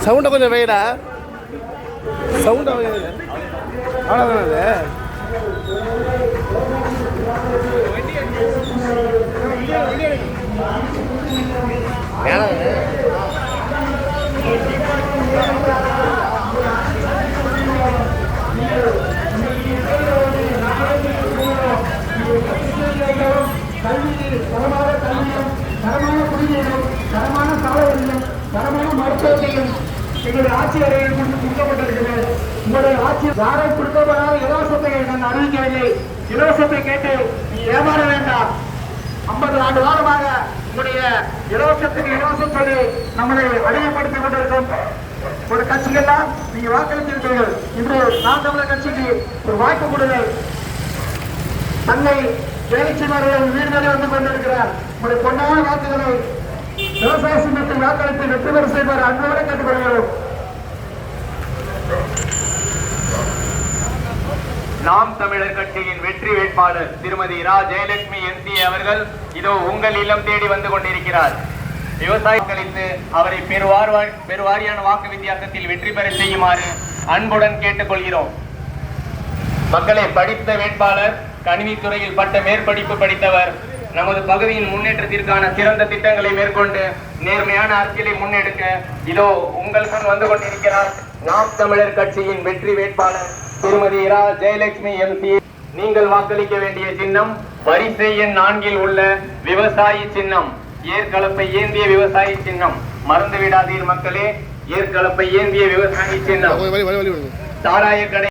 சவுண்டை கொஞ்சம் வைடா. சவுண்டை வை. அவ்வளோதானே தரமான கல்வியும் தரமான குடிநீரும் தரமான சாலைகளிலும் தரமான மருத்துவத்தையும் எங்களுடைய ஆட்சியர்கள் கொடுக்கப்பட்டிருக்கிறது. உங்களுடைய ஆட்சி யாரும் கொடுக்கப்படாத இலவசத்தை நான் அறிவிக்கவில்லை. இலவசத்தை கேட்டு நீ ஏமாற வேண்டாம். 50 ஆண்டு காலமாக உங்களுடைய இலவசத்துக்கு இலவசம் சொல்லி நம்மளை அடிமைப்படுத்திக் கொண்டிருக்கும் ஒரு கட்சிகள்லாம் நீங்க வாக்களித்திருக்கிறீர்கள். இன்று நாம் தமிழர் கட்சிக்கு ஒரு வாய்ப்பு கொடுங்கள். தன்னை வேலைச்சீமார்கள் வீடுகளில் வந்து கொண்டிருக்கிறார். உங்களுடைய பொன்னான வாக்குகளை விவசாய சின்னத்தில் வாக்களித்து வெற்றி பெற செய்வார் அன்போடு கேட்டுக்கொள்கிறோம். நாம் தமிழர் கட்சியின் வெற்றி வேட்பாளர் திருமதி ரா ஜெயலட்சுமி எம்பி அவர்கள் இதோ உங்கள் இல்லம் தேடி வந்து கொண்டிருக்கிறார். விவசாயிகளுக்கு அவரை பெருவாரியான வாக்கு வித்தியாசத்தில் வெற்றி பெற செய்யுமாறு அன்புடன் கேட்டுக்கொள்கிறோம். மக்களை படித்த வேட்பாளர், கணினித்துறையில் பட்ட மேற்படிப்பு படித்தவர், நமது பகுதியின் முன்னேற்றத்திற்கான சிறந்த திட்டங்களை மேற்கொண்டு நேர்மையான அரசியலை முன்னெடுக்க இதோ உங்களுடன் வந்து கொண்டிருக்கிறார் நாம் தமிழர் கட்சியின் வெற்றி வேட்பாளர் திருமதி ரா ஜெயலட்சுமி எம்பி. நீங்கள் வாக்களிக்க வேண்டிய சின்னம் வரிசை எண் 4 உள்ள விவசாயி சின்னம், ஏற்கலப்பை ஏந்திய விவசாயி சின்னம். மறந்து விடாதீர் மக்களே, ஏற்கலப்பை ஏந்திய விவசாயி சின்னம். சாராய கடை